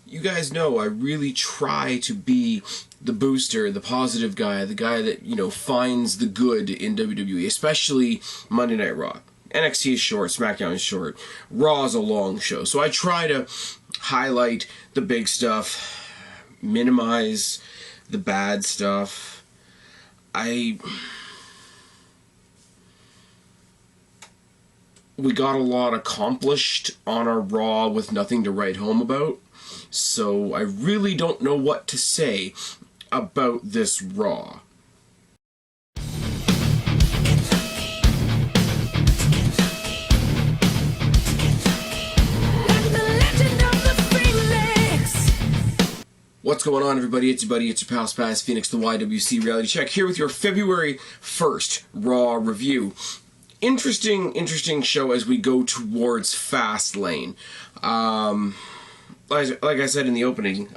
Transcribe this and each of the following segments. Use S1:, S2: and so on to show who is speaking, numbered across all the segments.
S1: You guys know I really try to be the booster, the positive guy, the guy that, finds the good in WWE, especially Monday Night Raw. NXT is short, SmackDown is short, Raw is a long show. So I try to highlight the big stuff, minimize the bad stuff. We got a lot accomplished on our Raw with nothing to write home about. So I really don't know what to say about this Raw. What's going on, everybody? It's your buddy, it's your pal Spaz, Phoenix, the YWC Reality Check, here with your February 1st Raw review. Interesting show as we go towards Fastlane. Like I said in the opening,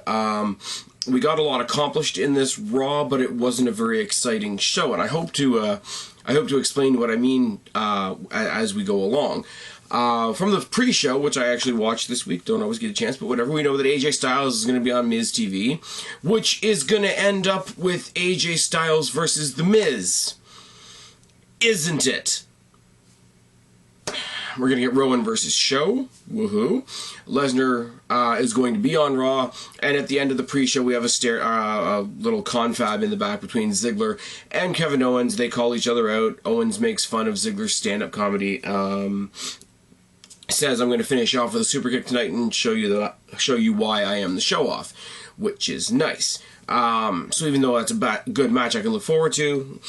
S1: we got a lot accomplished in this Raw, but it wasn't a very exciting show, and I hope to explain what I mean as we go along. From the pre-show, which I actually watched this week, don't always get a chance, but whatever, we know that AJ Styles is going to be on Miz TV, which is going to end up with AJ Styles versus The Miz. Isn't it? We're going to get Rowan versus Show. Woohoo. Lesnar is going to be on Raw. And at the end of the pre-show, we have a little confab in the back between Ziggler and Kevin Owens. They call each other out. Owens makes fun of Ziggler's stand-up comedy. Says, I'm going to finish off with a super kick tonight and show you why I am the show-off, which is nice. So even though that's a good match I can look forward to,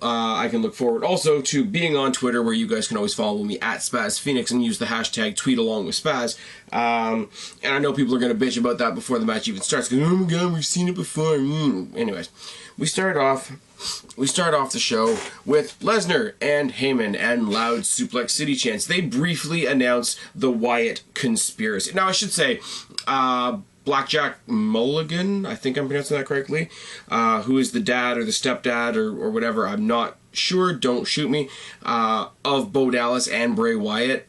S1: I can look forward also to being on Twitter, where you guys can always follow me at SpazPhoenix and use the hashtag tweetalongwithspaz. And I know people are going to bitch about that before the match even starts, because, oh my god, we've seen it before. Anyways, we start off the show with Lesnar and Heyman and loud Suplex City chants. They briefly announce the Wyatt conspiracy. Now, I should say, Blackjack Mulligan, I think I'm pronouncing that correctly, who is the dad or the stepdad or whatever, I'm not sure, don't shoot me, of Bo Dallas and Bray Wyatt,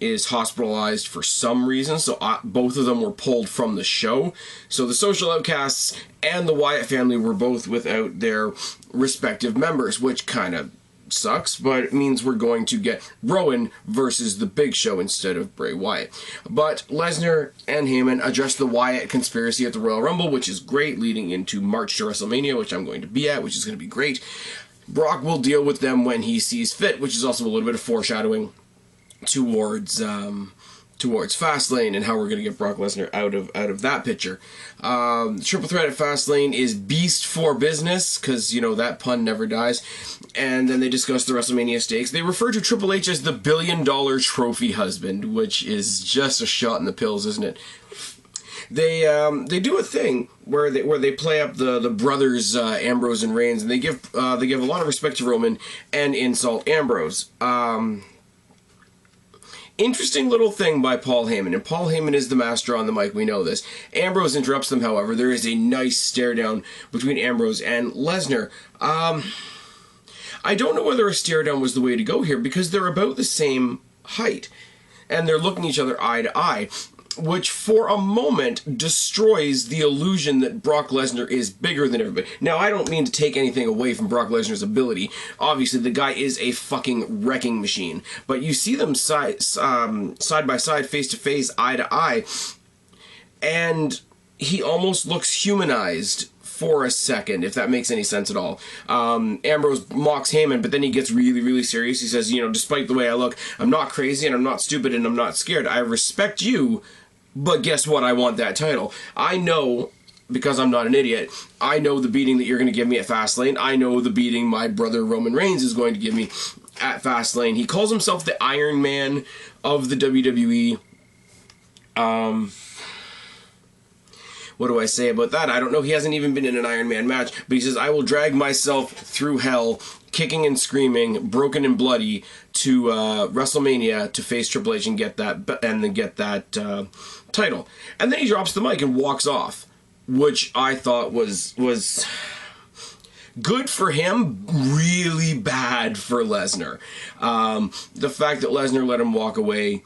S1: is hospitalized for some reason, so both of them were pulled from the show. So the Social Outcasts and the Wyatt family were both without their respective members, which kind of sucks, but it means we're going to get Rowan versus the Big Show instead of Bray Wyatt. But Lesnar and Heyman address the Wyatt conspiracy at the Royal Rumble, which is great, leading into March to WrestleMania, which I'm going to be at, which is going to be great. Brock will deal with them when he sees fit, which is also a little bit of foreshadowing towards Fastlane and how we're going to get Brock Lesnar out of that picture. Triple threat at Fastlane is Beast for Business, because, that pun never dies. And then they discuss the WrestleMania stakes. They refer to Triple H as the $1 billion trophy husband, which is just a shot in the pills, isn't it? They do a thing where they play up the brothers Ambrose and Reigns, and they give a lot of respect to Roman and insult Ambrose. Interesting little thing by Paul Heyman, and Paul Heyman is the master on the mic, we know this. Ambrose interrupts them, however. There is a nice stare down between Ambrose and Lesnar. I don't know whether a stare down was the way to go here, because they're about the same height, and they're looking each other eye to eye, which for a moment destroys the illusion that Brock Lesnar is bigger than everybody. Now, I don't mean to take anything away from Brock Lesnar's ability. Obviously, the guy is a fucking wrecking machine. But you see them side by side, face to face, eye to eye, and he almost looks humanized for a second, if that makes any sense at all. Ambrose mocks Heyman, but then he gets really, really serious. He says, despite the way I look, I'm not crazy, and I'm not stupid, and I'm not scared. I respect you, but guess what? I want that title. I know, because I'm not an idiot, I know the beating that you're going to give me at Fastlane. I know the beating my brother Roman Reigns is going to give me at Fastlane. He calls himself the Iron Man of the WWE. What do I say about that? I don't know. He hasn't even been in an Iron Man match, but he says, I will drag myself through hell, kicking and screaming, broken and bloody, to WrestleMania to face Triple H and get that title. And then he drops the mic and walks off, which I thought was good for him, really bad for Lesnar. The fact that Lesnar let him walk away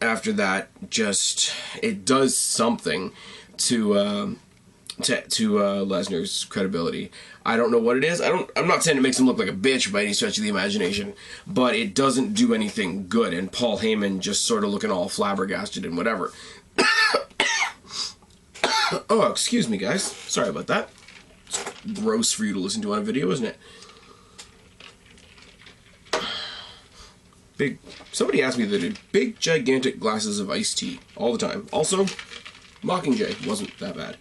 S1: after that, just it does something to Lesnar's credibility. I don't know what it is. I'm not saying it makes him look like a bitch by any stretch of the imagination, but it doesn't do anything good. And Paul Heyman just sort of looking all flabbergasted and whatever. Oh, excuse me, guys. Sorry about that. It's gross for you to listen to on a video, isn't it? Somebody asked me that big, gigantic glasses of iced tea all the time. Also, Mockingjay wasn't that bad.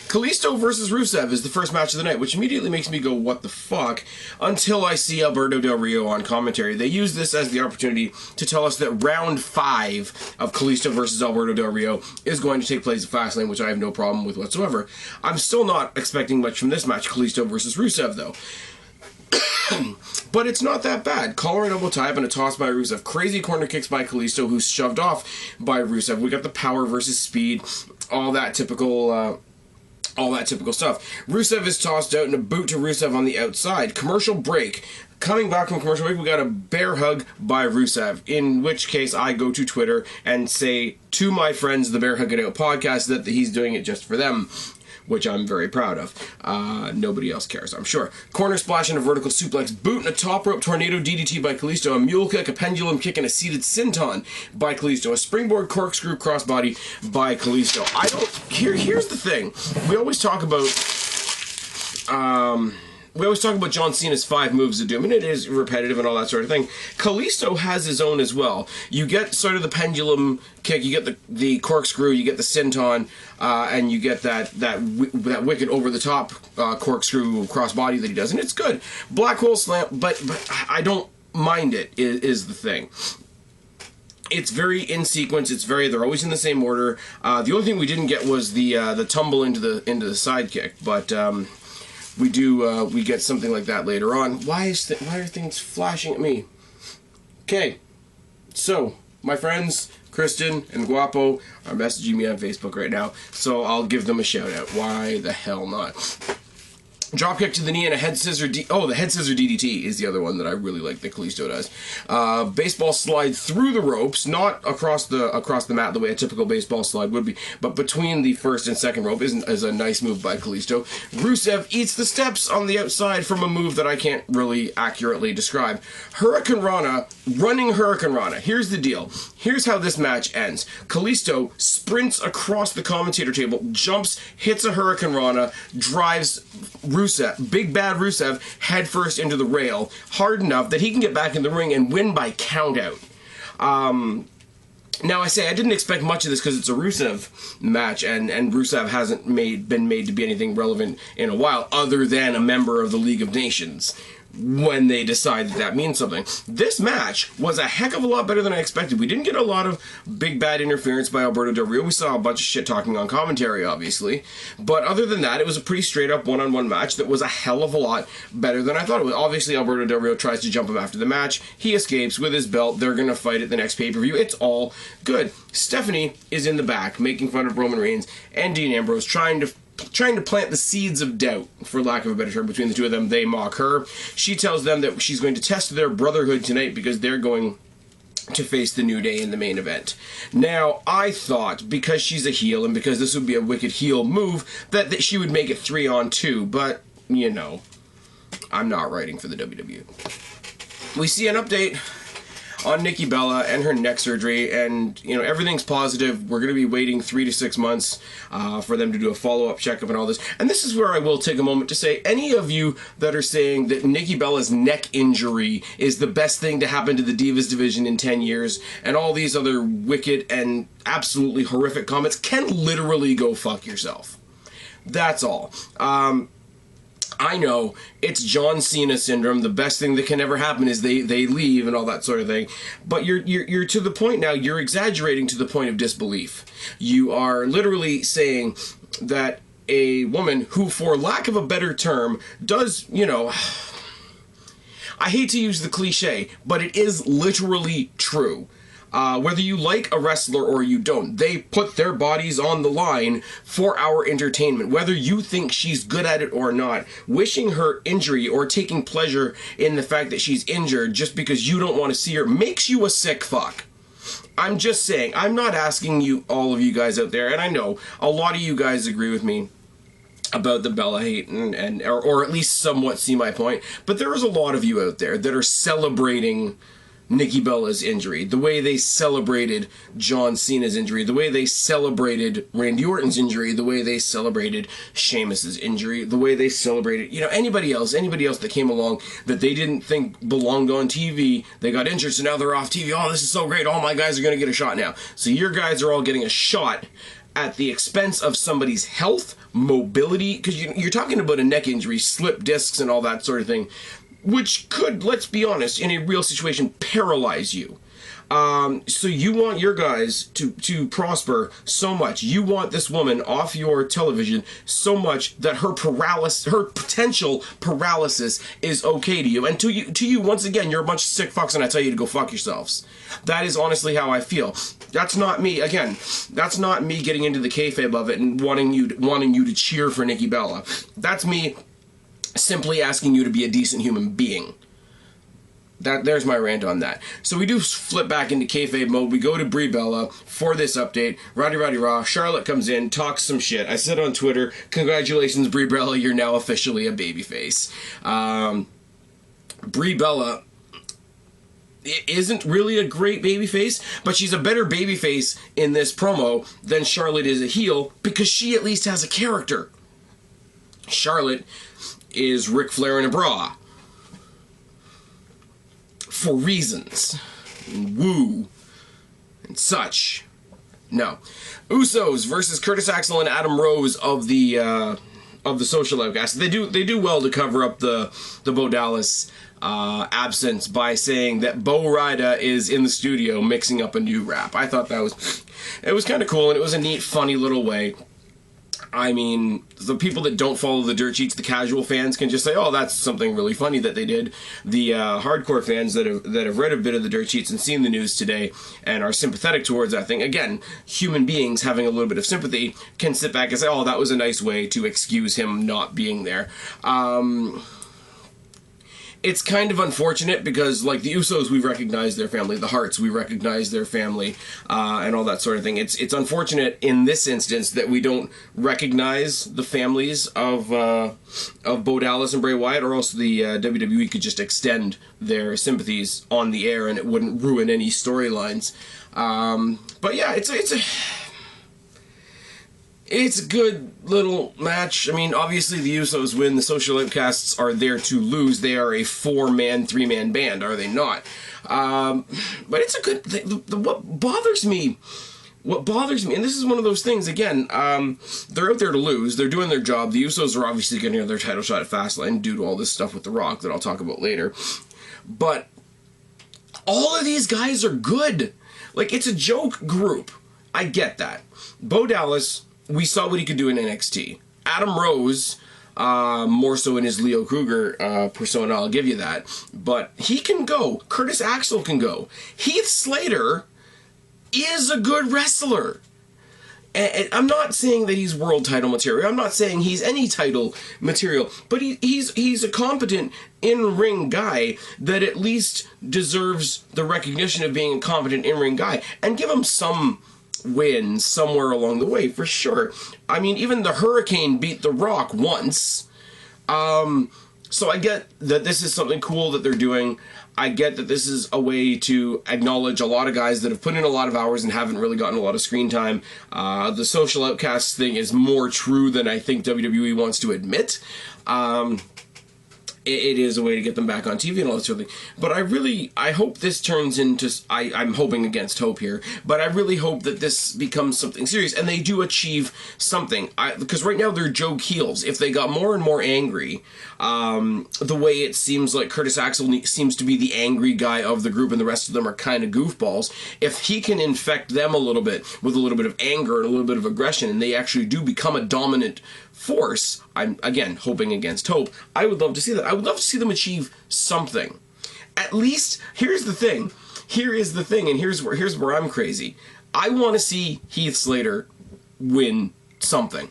S1: Kalisto versus Rusev is the first match of the night, which immediately makes me go, what the fuck, until I see Alberto Del Rio on commentary. They use this as the opportunity to tell us that round 5 of Kalisto versus Alberto Del Rio is going to take place at Fastlane, which I have no problem with whatsoever. I'm still not expecting much from this match, Kalisto versus Rusev, though. But it's not that bad. Collar and elbow tie up and a toss by Rusev. Crazy corner kicks by Kalisto, who's shoved off by Rusev. We got the power versus speed, all that typical stuff. Rusev is tossed out and a boot to Rusev on the outside. Commercial break. Coming back from commercial break, we got a bear hug by Rusev, in which case I go to Twitter and say to my friends, the Bear Hug It Out podcast, that he's doing it just for them, which I'm very proud of. Nobody else cares, I'm sure. Corner splash and a vertical suplex, boot and a top rope tornado DDT by Kalisto, a mule kick, a pendulum kick, and a seated senton by Kalisto, a springboard corkscrew crossbody by Kalisto. Here's the thing. We always talk about John Cena's 5 moves of doom, and it is repetitive and all that sort of thing. Kalisto has his own as well. You get sort of the pendulum kick, you get the corkscrew, you get the senton, and you get that wicked over-the-top corkscrew crossbody that he does, and it's good. Black hole slam, but I don't mind it, is the thing. It's very in sequence. They're always in the same order. The only thing we didn't get was the tumble into the sidekick, but we get something like that later on. Why are things flashing at me? Okay, so my friends Kristen and Guapo are messaging me on Facebook right now, so I'll give them a shout out. Why the hell not? Dropkick to the knee and a head scissor the head scissor DDT is the other one that I really like that Kalisto does. Baseball slide through the ropes, not across the mat the way a typical baseball slide would be, but between the first and second rope is a nice move by Kalisto. Rusev eats the steps on the outside from a move that I can't really accurately describe. Hurricane Rana, running Hurricane Rana. Here's the deal. Here's how this match ends. Kalisto sprints across the commentator table, jumps, hits a Hurricane Rana, drives Rusev, big bad Rusev, headfirst into the rail, hard enough that he can get back in the ring and win by countout. Now I say I didn't expect much of this because it's a Rusev match, and Rusev hasn't been made to be anything relevant in a while, other than a member of the League of Nations, when they decide that means something. This match was a heck of a lot better than I expected. We didn't get a lot of big bad interference by Alberto Del Rio. We saw a bunch of shit talking on commentary, obviously. But other than that, it was a pretty straight up one-on-one match that was a hell of a lot better than I thought it was. Obviously, Alberto Del Rio tries to jump him after the match. He escapes with his belt. They're going to fight at the next pay-per-view. It's all good. Stephanie is in the back, making fun of Roman Reigns and Dean Ambrose, trying to plant the seeds of doubt, for lack of a better term, between the two of them. They mock her. She tells them that she's going to test their brotherhood tonight because they're going to face the New Day in the main event. Now, I thought, because she's a heel and because this would be a wicked heel move, that she would make it 3-on-2, but, you know, I'm not writing for the WWE. We see an update on Nikki Bella and her neck surgery, and you know, everything's positive. We're going to be waiting 3 to 6 months for them to do a follow-up checkup and all this. And this is where I will take a moment to say, any of you that are saying that Nikki Bella's neck injury is the best thing to happen to the Divas division in 10 years, and all these other wicked and absolutely horrific comments, can literally go fuck yourself. That's all. I know, it's John Cena syndrome. The best thing that can ever happen is they leave and all that sort of thing. But you're to the point now, you're exaggerating to the point of disbelief. You are literally saying that a woman who, for lack of a better term, does, you know, I hate to use the cliche, but it is literally true. Whether you like a wrestler or you don't, they put their bodies on the line for our entertainment. Whether you think she's good at it or not, wishing her injury or taking pleasure in the fact that she's injured just because you don't want to see her makes you a sick fuck. I'm just saying, I'm not asking you, all of you guys out there, and I know a lot of you guys agree with me about the Bella hate or at least somewhat see my point, but there is a lot of you out there that are celebrating Nikki Bella's injury, the way they celebrated John Cena's injury, the way they celebrated Randy Orton's injury, the way they celebrated Sheamus's injury, the way they celebrated, anybody else that came along that they didn't think belonged on TV, they got injured, so now they're off TV. Oh, this is so great, all my guys are going to get a shot now. So your guys are all getting a shot at the expense of somebody's health, mobility, because you're talking about a neck injury, slip discs and all that sort of thing, which could, let's be honest, in a real situation, paralyze you. So you want your guys to prosper so much. You want this woman off your television so much that her potential paralysis is okay to you. And to you, once again, you're a bunch of sick fucks, and I tell you to go fuck yourselves. That is honestly how I feel. That's not me. Again, that's not me getting into the kayfabe of it and wanting you to cheer for Nikki Bella. That's me simply asking you to be a decent human being. There's my rant on that. So we do flip back into kayfabe mode. We go to Brie Bella for this update. Roddy Raw. Charlotte comes in, talks some shit. I said on Twitter, congratulations, Brie Bella, you're now officially a babyface. Brie Bella isn't really a great babyface, but she's a better babyface in this promo than Charlotte is a heel, because she at least has a character. Charlotte is Ric Flair in a bra. For reasons. Woo. And such. No. Usos versus Curtis Axel and Adam Rose of the Social Outcasts. They do well to cover up the Bo Dallas absence by saying that Bo Rida is in the studio mixing up a new rap. I thought it was kind of cool, and it was a neat, funny little way. I mean, the people that don't follow the dirt sheets, the casual fans, can just say, "Oh, that's something really funny that they did." The hardcore fans that have read a bit of the dirt sheets and seen the news today and are sympathetic towards that thing, again, human beings having a little bit of sympathy, can sit back and say, "Oh, that was a nice way to excuse him not being there." It's kind of unfortunate because, like, the Usos, we recognize their family. The Harts, we recognize their family, and all that sort of thing. It's unfortunate in this instance that we don't recognize the families of Bo Dallas and Bray Wyatt, or else the WWE could just extend their sympathies on the air and it wouldn't ruin any storylines. But yeah, it's a good little match. I mean, obviously the Usos win. The Social Outcasts are there to lose. They are a 4-man, 3-man band, are they not? But it's a good thing. What bothers me, and this is one of those things, again, they're out there to lose. They're doing their job. The Usos are obviously getting their title shot at Fastlane due to all this stuff with The Rock that I'll talk about later. But all of these guys are good. Like, it's a joke group. I get that. Bo Dallas, we saw what he could do in NXT. Adam Rose, more so in his Leo Kruger persona, I'll give you that. But he can go. Curtis Axel can go. Heath Slater is a good wrestler. And I'm not saying that he's world title material. I'm not saying he's any title material. But he's a competent in-ring guy that at least deserves the recognition of being a competent in-ring guy. And give him some win somewhere along the way, for sure. I mean, even the Hurricane beat The Rock once. So I get that this is something cool that they're doing. I get that this is a way to acknowledge a lot of guys that have put in a lot of hours and haven't really gotten a lot of screen time. The Social Outcasts thing is more true than I think WWE wants to admit. It is a way to get them back on TV and all that sort of thing. But I hope this turns into, I'm hoping against hope here, but I really hope that this becomes something serious, and they do achieve something. Because right now they're joke heels. If they got more and more angry, the way it seems like Curtis Axel seems to be the angry guy of the group and the rest of them are kind of goofballs, if he can infect them a little bit with a little bit of anger and a little bit of aggression, and they actually do become a dominant force, I'm, again, hoping against hope, I would love to see that. I would love to see them achieve something. At least, here's the thing. here is the thing, and here's where I'm crazy. I want to see Heath Slater win something.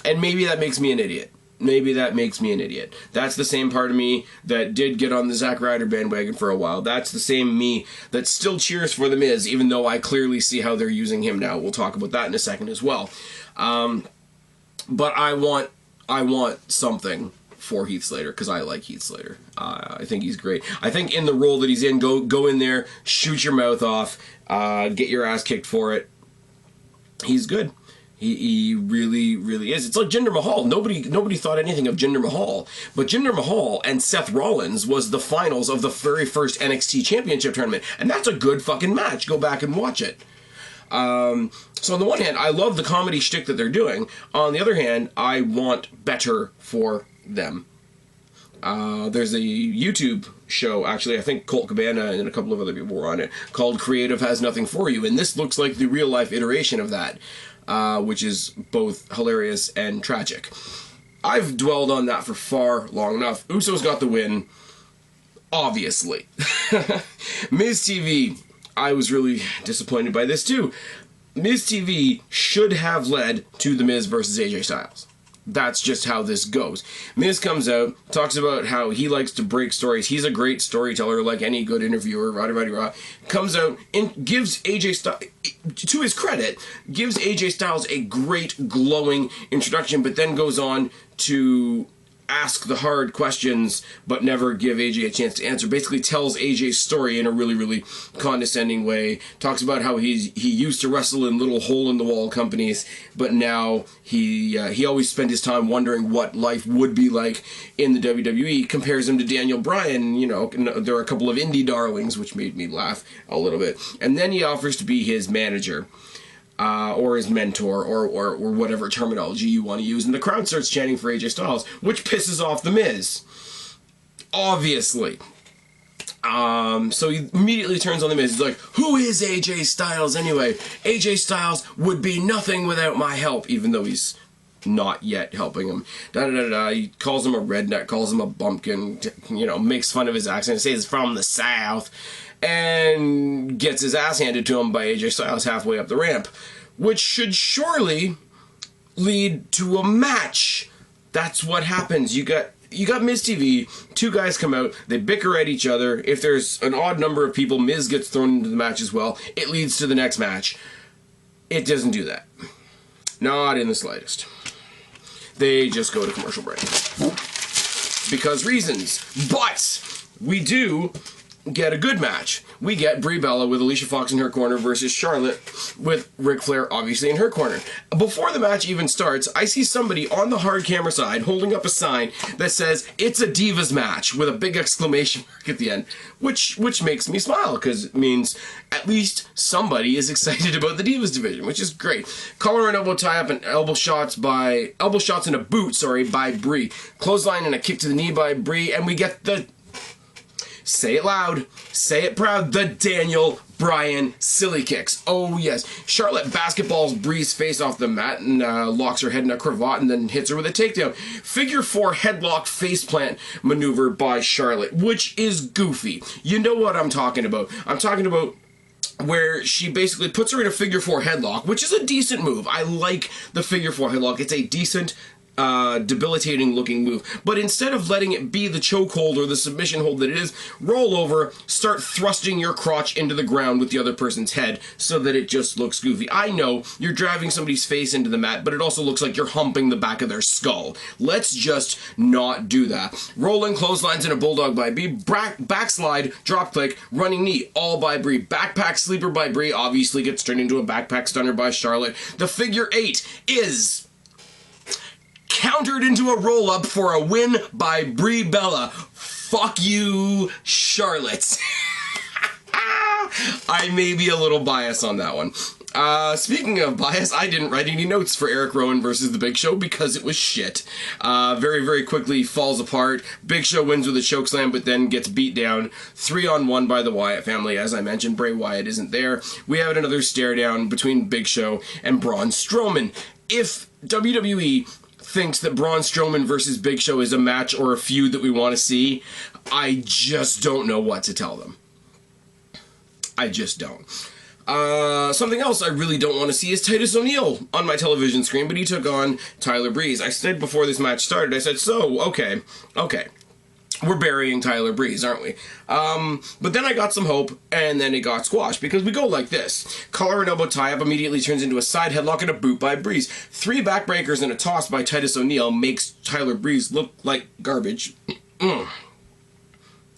S1: And maybe that makes me an idiot. Maybe that makes me an idiot. That's the same part of me that did get on the Zack Ryder bandwagon for a while. That's the same me that still cheers for The Miz, even though I clearly see how they're using him now. We'll talk about that in a second as well. But I want something for Heath Slater, because I like Heath Slater. I think he's great. I think in the role that he's in, go in there, shoot your mouth off, get your ass kicked for it. He's good. He really, really is. It's like Jinder Mahal. Nobody thought anything of Jinder Mahal. But Jinder Mahal and Seth Rollins was the finals of the very first NXT Championship tournament. And that's a good fucking match. Go back and watch it. So on the one hand, I love the comedy shtick that they're doing. On the other hand, I want better for them. There's a YouTube show, actually, I think Colt Cabana and a couple of other people were on it, called Creative Has Nothing For You. And this looks like the real-life iteration of that. Which is both hilarious and tragic. I've dwelled on that for far long enough. Usos got the win, obviously. Miz TV, I was really disappointed by this too. Miz TV should have led to The Miz versus AJ Styles. That's just how this goes. Miz comes out, talks about how he likes to break stories. He's a great storyteller, like any good interviewer, rah-de-rah-de-rah. Comes out and gives AJ Styles, to his credit, gives AJ Styles a great, glowing introduction, but then goes on to ask the hard questions, but never give AJ a chance to answer. Basically tells AJ's story in a really, really condescending way. Talks about how he used to wrestle in little hole-in-the-wall companies, but now he always spent his time wondering what life would be like in the WWE. Compares him to Daniel Bryan. You know, there are a couple of indie darlings, which made me laugh a little bit. And then he offers to be his manager. Or his mentor, or whatever terminology you want to use, and the crowd starts chanting for AJ Styles, which pisses off The Miz. Obviously. So he immediately turns on The Miz. He's like, who is AJ Styles anyway? AJ Styles would be nothing without my help, even though he's not yet helping him. Da-da-da-da. He calls him a redneck, calls him a bumpkin, you know, makes fun of his accent, says he's from the South, and gets his ass handed to him by AJ Styles halfway up the ramp, which should surely lead to a match. That's what happens. You got Miz TV, two guys come out, they bicker at each other. If there's an odd number of people, Miz gets thrown into the match as well. It leads to the next match. It doesn't do that. Not in the slightest. They just go to commercial break. Because reasons. But we do get a good match. We get Brie Bella with Alicia Fox in her corner versus Charlotte with Ric Flair obviously in her corner. Before the match even starts, I see somebody on the hard camera side holding up a sign that says, "It's a Divas match," with a big exclamation mark at the end, which makes me smile, because it means at least somebody is excited about the Divas division, which is great. Collar and elbow tie up and elbow shots and a boot, by Brie. Clothesline and a kick to the knee by Brie, and we get the, say it loud, say it proud, the Daniel Bryan silly kicks. Oh yes. Charlotte basketballs Brie's face off the mat and locks her head in a cravat and then hits her with a takedown. Figure 4 headlock faceplant maneuver by Charlotte, which is goofy. You know what I'm talking about. I'm talking about where she basically puts her in a figure 4 headlock, which is a decent move. I like the figure 4 headlock. It's a decent, debilitating looking move. But instead of letting it be the chokehold or the submission hold that it is, roll over, start thrusting your crotch into the ground with the other person's head so that it just looks goofy. I know you're driving somebody's face into the mat, but it also looks like you're humping the back of their skull. Let's just not do that. Rolling clotheslines and a bulldog by Brie, backslide, drop click, running knee, all by Brie. Backpack sleeper by Brie, obviously gets turned into a backpack stunner by Charlotte. The figure 8 is countered into a roll-up for a win by Brie Bella. Fuck you, Charlotte. I may be a little biased on that one. Speaking of bias, I didn't write any notes for Eric Rowan versus The Big Show because it was shit. Very, very quickly falls apart. Big Show wins with a chokeslam, but then gets beat down 3-on-1 by the Wyatt family. As I mentioned, Bray Wyatt isn't there. We have another stare down between Big Show and Braun Strowman. If WWE thinks that Braun Strowman versus Big Show is a match or a feud that we want to see, I just don't know what to tell them. I just don't. Something else I really don't want to see is Titus O'Neil on my television screen, but he took on Tyler Breeze. I said before this match started, I said, so, okay, we're burying Tyler Breeze, aren't we? But then I got some hope, and then it got squashed, because we go like this. Collar and elbow tie-up immediately turns into a side headlock and a boot by Breeze. 3 backbreakers and a toss by Titus O'Neil makes Tyler Breeze look like garbage.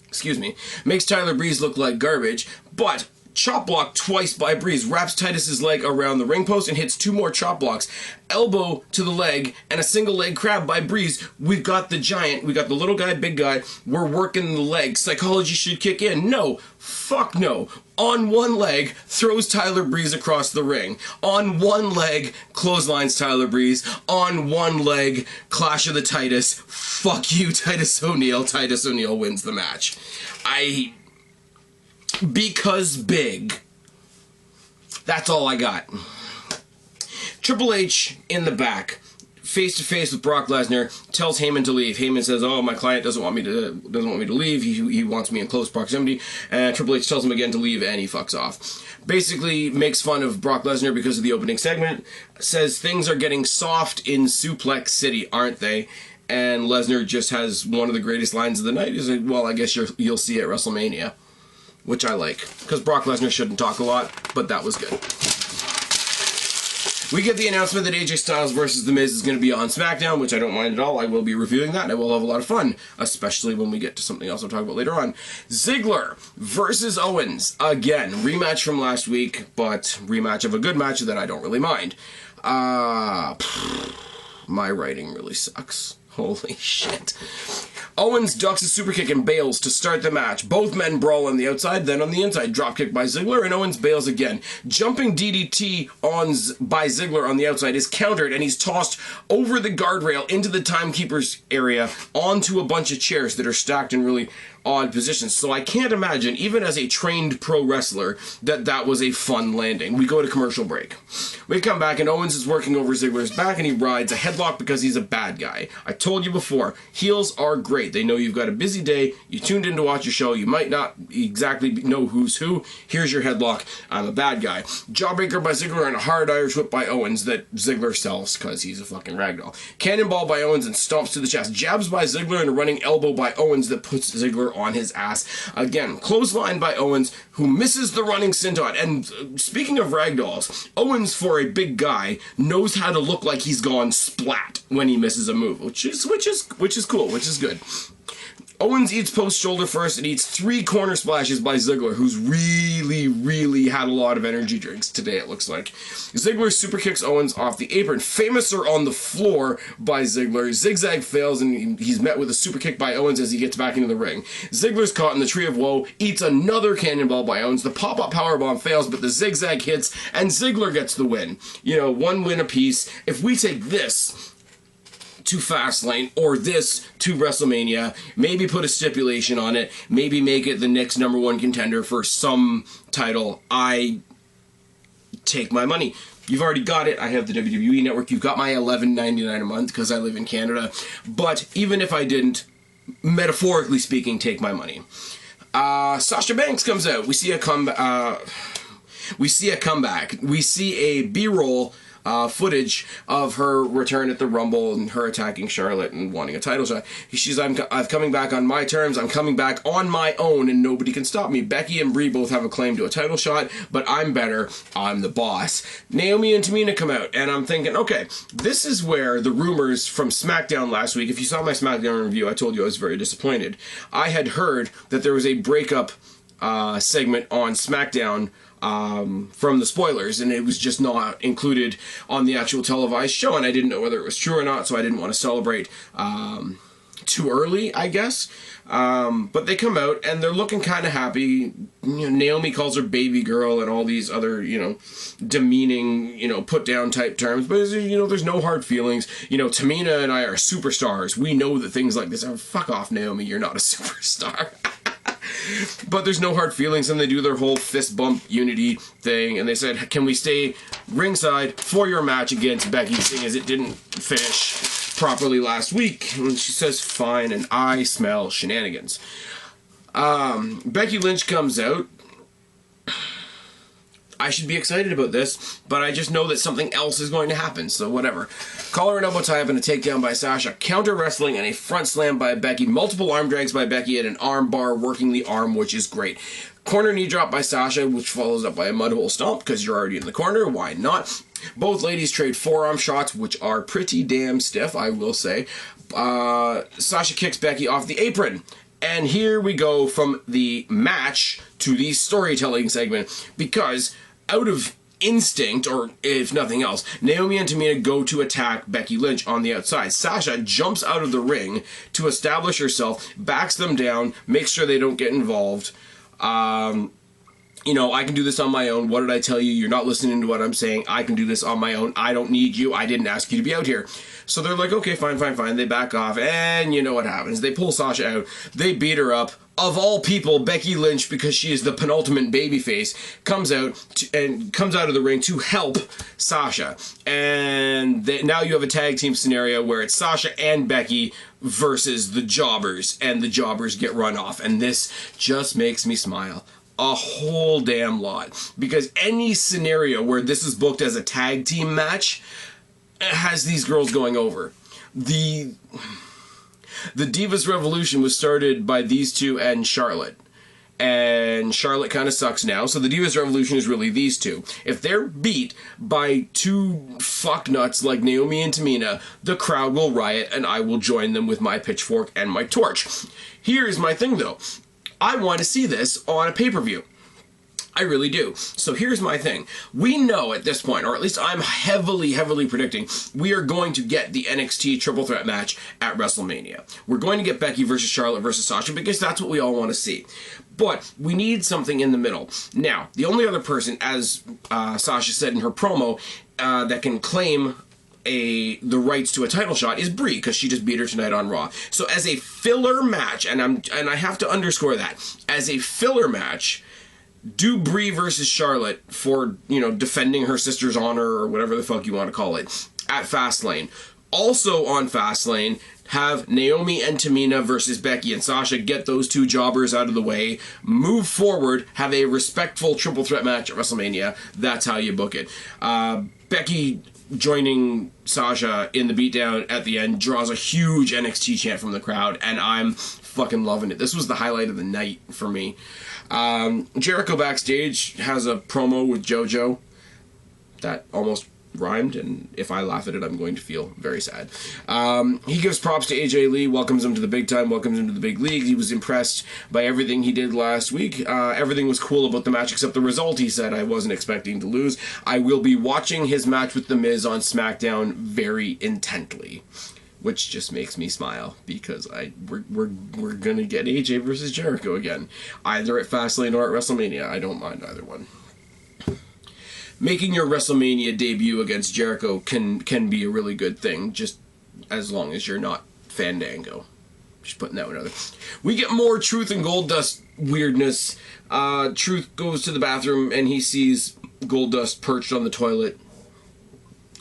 S1: Excuse me. Makes Tyler Breeze look like garbage, but chop block twice by Breeze, wraps Titus's leg around the ring post and hits 2 more chop blocks. Elbow to the leg and a single leg crab by Breeze. We've got the giant, we got the little guy, big guy. We're working the leg. Psychology should kick in. No. Fuck no. On one leg, throws Tyler Breeze across the ring. On one leg, clotheslines Tyler Breeze. On one leg, Clash of the Titus. Fuck you, Titus O'Neil. Titus O'Neil wins the match. Because big. That's all I got. Triple H in the back, face to face with Brock Lesnar, tells Heyman to leave. Heyman says, "Oh, my client doesn't want me to leave. He wants me in close proximity." And Triple H tells him again to leave, and he fucks off. Basically makes fun of Brock Lesnar because of the opening segment. Says things are getting soft in Suplex City, aren't they? And Lesnar just has one of the greatest lines of the night. He's like, "Well, I guess you'll see at WrestleMania." Which I like, because Brock Lesnar shouldn't talk a lot, but that was good. We get the announcement that AJ Styles versus The Miz is going to be on SmackDown, which I don't mind at all. I will be reviewing that, and I will have a lot of fun, especially when we get to something else I'll talk about later on. Ziggler versus Owens. Again, rematch from last week, but rematch of a good match that I don't really mind. My writing really sucks. Holy shit. Owens ducks a superkick and bails to start the match. Both men brawl on the outside, then on the inside. Dropkick by Ziggler, and Owens bails again. Jumping DDT by Ziggler on the outside is countered, and he's tossed over the guardrail into the timekeeper's area onto a bunch of chairs that are stacked in really odd positions. So I can't imagine, even as a trained pro wrestler, that was a fun landing. We go to commercial break. We come back, and Owens is working over Ziggler's back, and he rides a headlock because he's a bad guy. I told you before, heels are great. They know you've got a busy day. You tuned in to watch your show. You might not exactly know who's who. Here's your headlock. I'm a bad guy. Jawbreaker by Ziggler and a hard Irish whip by Owens that Ziggler sells because he's a fucking ragdoll. Cannonball by Owens and stomps to the chest. Jabs by Ziggler and a running elbow by Owens that puts Ziggler on his ass. Again, clothesline by Owens, who misses the running senton. And speaking of ragdolls, Owens, for a big guy, knows how to look like he's gone splat when he misses a move, which is cool, which is good. Owens eats post shoulder first and eats 3 corner splashes by Ziggler, who's really had a lot of energy drinks today, it looks like. Ziggler super kicks Owens off the apron. Famouser on the floor by Ziggler. Zigzag fails and he's met with a super kick by Owens as he gets back into the ring. Ziggler's caught in the Tree of Woe, eats another cannonball by Owens. The pop-up powerbomb fails, but the zigzag hits and Ziggler gets the win. You know, 1 win apiece. If we take this to Fastlane, or this to WrestleMania, maybe put a stipulation on it, maybe make it the next #1 contender for some title, I take my money. You've already got it. I have the WWE Network. You've got my $11.99 a month because I live in Canada. But even if I didn't, metaphorically speaking, take my money. Sasha Banks comes out. We see a comeback. We see a B-roll footage of her return at the Rumble and her attacking Charlotte and wanting a title shot. I'm coming back on my terms. I'm coming back on my own and nobody can stop me. Becky and Brie both have a claim to a title shot, but I'm better. I'm the boss. Naomi and Tamina come out and I'm thinking, okay, this is where the rumors from SmackDown last week, if you saw my SmackDown review, I told you I was very disappointed. I had heard that there was a breakup segment on SmackDown from the spoilers, and it was just not included on the actual televised show, and I didn't know whether it was true or not, so I didn't want to celebrate too early, I guess. But they come out, and they're looking kind of happy. You know, Naomi calls her baby girl and all these other, demeaning, put-down type terms, but, there's no hard feelings. Tamina and I are superstars. We know that things like this are, fuck off, Naomi, you're not a superstar. But there's no hard feelings, and they do their whole fist bump unity thing, and they said, can we stay ringside for your match against Becky, seeing as it didn't finish properly last week? And she says, fine, and I smell shenanigans. Becky Lynch comes out, I should be excited about this, but I just know that something else is going to happen, so whatever. Collar and elbow tie up and a takedown by Sasha. Counter wrestling and a front slam by Becky. Multiple arm drags by Becky and an arm bar working the arm, which is great. Corner knee drop by Sasha, which follows up by a mudhole stomp, because you're already in the corner, why not? Both ladies trade forearm shots, which are pretty damn stiff, I will say. Sasha kicks Becky off the apron. And here we go from the match to the storytelling segment, because out of instinct, or if nothing else, Naomi and Tamina go to attack Becky Lynch on the outside. Sasha jumps out of the ring to establish herself, backs them down, makes sure they don't get involved. You know, I can do this on my own. What did I tell you? You're not listening to what I'm saying. I can do this on my own. I don't need you. I didn't ask you to be out here. So they're like, okay, fine. They back off, and you know what happens. They pull Sasha out. They beat her up. Of all people, Becky Lynch, because she is the penultimate babyface, comes out of the ring to help Sasha. And now you have a tag team scenario where it's Sasha and Becky versus the jobbers, and the jobbers get run off. And this just makes me smile a whole damn lot, because any scenario where this is booked as a tag team match has these girls going over. The Divas Revolution was started by these two and Charlotte. And Charlotte kind of sucks now, so the Divas Revolution is really these two. If they're beat by two fucknuts like Naomi and Tamina, the crowd will riot, and I will join them with my pitchfork and my torch. Here's my thing, though. I want to see this on a pay-per-view. I really do. So here's my thing. We know at this point, or at least I'm heavily predicting, we are going to get the NXT triple threat match at WrestleMania. We're going to get Becky versus Charlotte versus Sasha, because that's what we all want to see. But we need something in the middle. Now, the only other person, as Sasha said in her promo, that can claim the rights to a title shot is Brie, because she just beat her tonight on Raw. So as a filler match, and I have to underscore that, as a filler match, do Brie versus Charlotte for, you know, defending her sister's honor, or whatever the fuck you want to call it, at Fastlane. Also on Fastlane, have Naomi and Tamina versus Becky and Sasha, get those two jobbers out of the way, move forward, have a respectful triple threat match at WrestleMania. That's how you book it. Becky joining Sasha in the beatdown at the end draws a huge NXT chant from the crowd, and I'm fucking loving it. This was the highlight of the night for me. Jericho backstage has a promo with JoJo that almost rhymed, and if I laugh at it, I'm going to feel very sad. He gives props to AJ Lee, welcomes him to the big time, welcomes him to the big league. He was impressed by everything he did last week. Everything was cool about the match except the result, he said. I wasn't expecting to lose. I will be watching his match with The Miz on SmackDown very intently, which just makes me smile, because we're gonna get AJ versus Jericho again, either at Fastlane or at WrestleMania. I don't mind either one. Making your WrestleMania debut against Jericho can be a really good thing, just as long as you're not Fandango. Just putting that one out there. We get more Truth and Goldust weirdness. Truth goes to the bathroom and he sees Goldust perched on the toilet,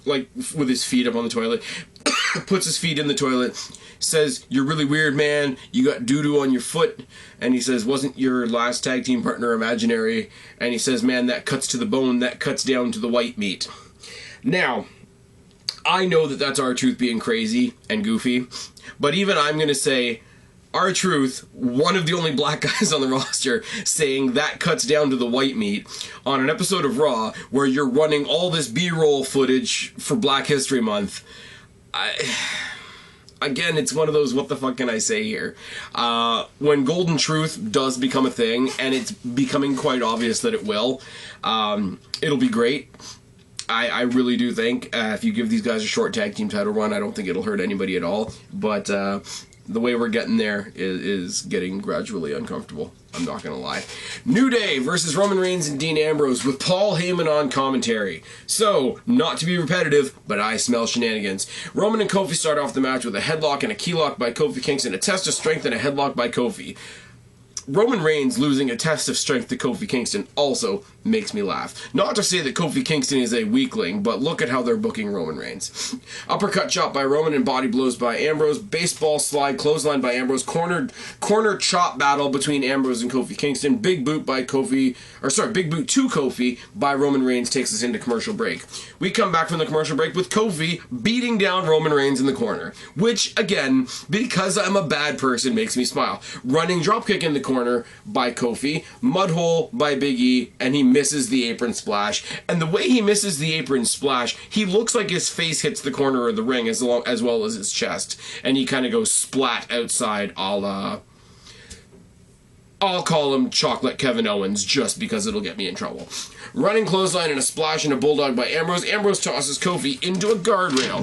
S1: like with his feet up on the toilet. Puts his feet in the toilet, says, "You're really weird, man. You got doo-doo on your foot." And he says, "Wasn't your last tag team partner imaginary?" And he says, "Man, that cuts to the bone. That cuts down to the white meat." Now, I know that that's R-Truth being crazy and goofy, but even I'm going to say, R-Truth, one of the only black guys on the roster, saying that cuts down to the white meat on an episode of Raw where you're running all this B-roll footage for Black History Month. Again, it's one of those, what the fuck can I say here? When Golden Truth does become a thing, and it's becoming quite obvious that it will, it'll be great. I really do think, if you give these guys a short tag team title run, I don't think it'll hurt anybody at all. But the way we're getting there is getting gradually uncomfortable. I'm not going to lie. New Day versus Roman Reigns and Dean Ambrose with Paul Heyman on commentary. So, not to be repetitive, but I smell shenanigans. Roman and Kofi start off the match with a headlock and a keylock by Kofi Kingston, a test of strength and a headlock by Kofi. Roman Reigns losing a test of strength to Kofi Kingston also makes me laugh. Not to say that Kofi Kingston is a weakling, but look at how they're booking Roman Reigns. Uppercut chop by Roman and body blows by Ambrose. Baseball slide clothesline by Ambrose. Corner chop battle between Ambrose and Kofi Kingston. Big boot to Kofi by Roman Reigns takes us into commercial break. We come back from the commercial break with Kofi beating down Roman Reigns in the corner, which, again, because I'm a bad person, makes me smile. Running dropkick in the corner by Kofi, mudhole by Big E, and he misses the apron splash. And the way he misses the apron splash, he looks like his face hits the corner of the ring as well as his chest, and he kind of goes splat outside, I'll call him Chocolate Kevin Owens just because it'll get me in trouble. Running clothesline and a splash and a bulldog by Ambrose. Ambrose tosses Kofi into a guardrail,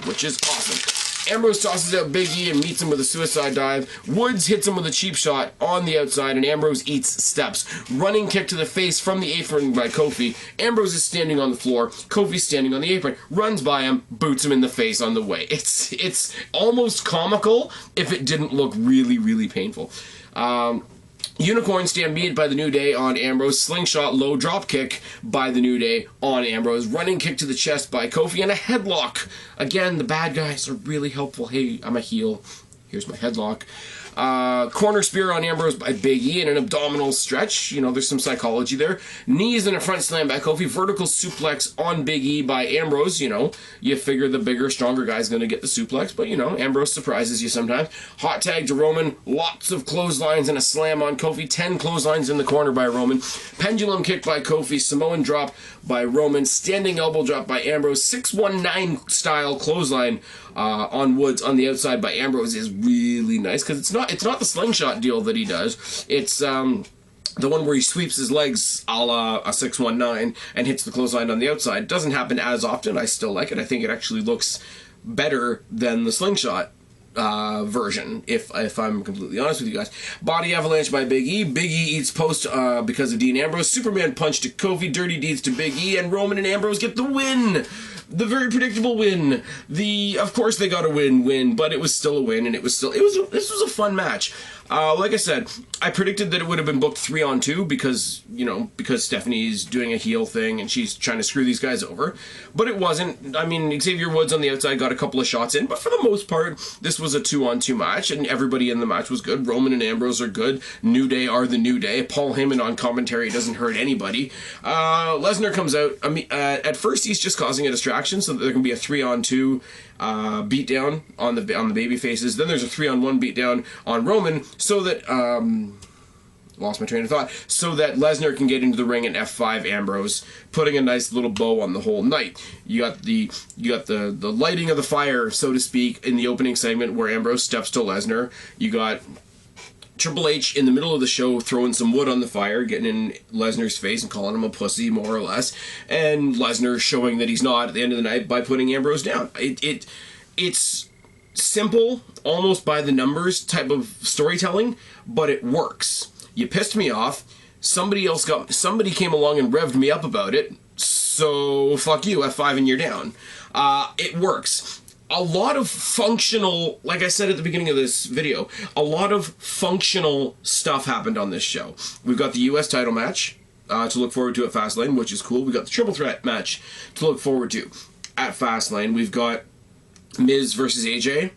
S1: which is awesome. Ambrose tosses out Big E and meets him with a suicide dive. Woods hits him with a cheap shot on the outside, and Ambrose eats steps. Running kick to the face from the apron by Kofi. Ambrose is standing on the floor. Kofi's standing on the apron. Runs by him, boots him in the face on the way. It's almost comical if it didn't look really, really painful. Unicorn Stampede by the New Day on Ambrose. Slingshot low drop kick by the New Day on Ambrose. Running kick to the chest by Kofi and a headlock. Again, the bad guys are really helpful. Hey, I'm a heel. Here's my headlock. Corner spear on Ambrose by Big E and an abdominal stretch. You know, there's some psychology there. Knees and a front slam by Kofi. Vertical suplex on Big E by Ambrose. You know, you figure the bigger, stronger guy's going to get the suplex, but you know, Ambrose surprises you sometimes. Hot tag to Roman. Lots of clotheslines and a slam on Kofi. 10 clotheslines in the corner by Roman. Pendulum kick by Kofi. Samoan drop by Roman. Standing elbow drop by Ambrose. 619 style clothesline on Woods on the outside by Ambrose is really nice because it's not the slingshot deal that he does. It's the one where he sweeps his legs a la a 619 and hits the clothesline on the outside. It doesn't happen as often. I still like it. I think it actually looks better than the slingshot version, if I'm completely honest with you guys. Body avalanche by Big E. Big E eats post because of Dean Ambrose. Superman punch to Kofi. Dirty deeds to Big E, and Roman and Ambrose get the win. The very predictable win. Of course they got a win, but it was still a win, and this was a fun match. Like I said, I predicted that it would have been booked 3-on-2 because Stephanie's doing a heel thing and she's trying to screw these guys over. But it wasn't. I mean, Xavier Woods on the outside got a couple of shots in, but for the most part, this was a 2-on-2 match, and everybody in the match was good. Roman and Ambrose are good. New Day are the New Day. Paul Heyman on commentary doesn't hurt anybody. Lesnar comes out. I mean, at first he's just causing a distraction so that there can be a 3-on-2 beatdown on the baby faces. Then there's a 3-on-1 beatdown on Roman so that lost my train of thought. So that Lesnar can get into the ring and F5 Ambrose, putting a nice little bow on the whole night. You got the lighting of the fire, so to speak, in the opening segment where Ambrose steps to Lesnar. You got Triple H in the middle of the show throwing some wood on the fire, getting in Lesnar's face and calling him a pussy, more or less. And Lesnar showing that he's not at the end of the night by putting Ambrose down. It's simple, almost by the numbers type of storytelling, but it works. You pissed me off. Somebody came along and revved me up about it. So fuck you, F5 and you're down. It works. A lot of functional, like I said at the beginning of this video, a lot of functional stuff happened on this show. We've got the US title match to look forward to at Fastlane, which is cool. We've got the triple threat match to look forward to at Fastlane. We've got Miz versus AJ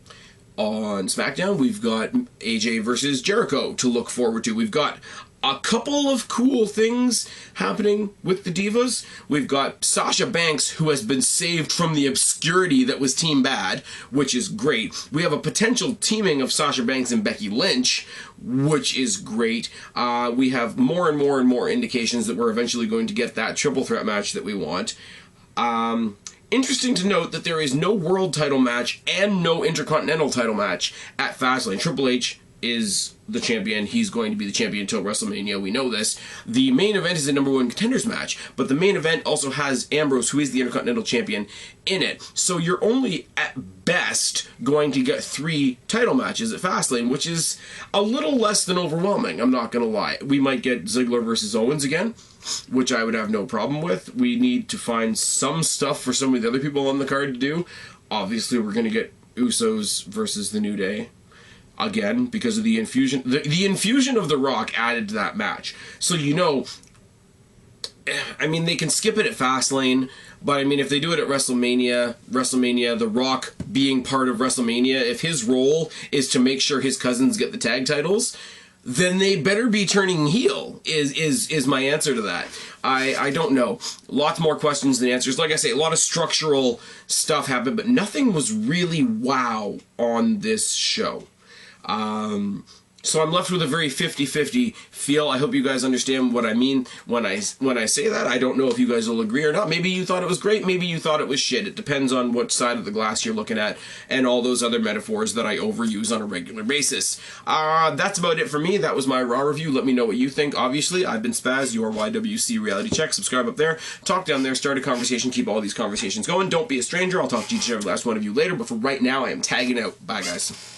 S1: on SmackDown. We've got AJ versus Jericho to look forward to. We've got a couple of cool things happening with the Divas. We've got Sasha Banks, who has been saved from the obscurity that was Team Bad, which is great. We have a potential teaming of Sasha Banks and Becky Lynch, which is great. We have more and more and more indications that we're eventually going to get that triple threat match that we want. Interesting to note that there is no world title match and no intercontinental title match at Fastlane. Triple H is the champion. He's going to be the champion until WrestleMania. We know this. The main event is a number one contenders match, but the main event also has Ambrose, who is the Intercontinental Champion, in it. So you're only, at best, going to get 3 title matches at Fastlane, which is a little less than overwhelming, I'm not going to lie. We might get Ziggler versus Owens again, which I would have no problem with. We need to find some stuff for some of the other people on the card to do. Obviously, we're going to get Usos versus the New Day. again, because of the infusion. The infusion of The Rock added to that match. So, you know, I mean, they can skip it at Fastlane, but I mean, if they do it at WrestleMania, The Rock being part of WrestleMania, if his role is to make sure his cousins get the tag titles, then they better be turning heel, is my answer to that. I don't know. Lots more questions than answers. Like I say, a lot of structural stuff happened, but nothing was really wow on this show. So I'm left with a very 50-50 feel. I hope you guys understand what I mean when I say that. I don't know if you guys will agree or not. Maybe you thought it was great. Maybe you thought it was shit. It depends on what side of the glass you're looking at and all those other metaphors that I overuse on a regular basis. That's about it for me. That was my Raw review. Let me know what you think. Obviously, I've been Spaz, your YWC Reality Check. Subscribe up there. Talk down there. Start a conversation. Keep all these conversations going. Don't be a stranger. I'll talk to each and every last one of you later. But for right now, I am tagging out. Bye, guys.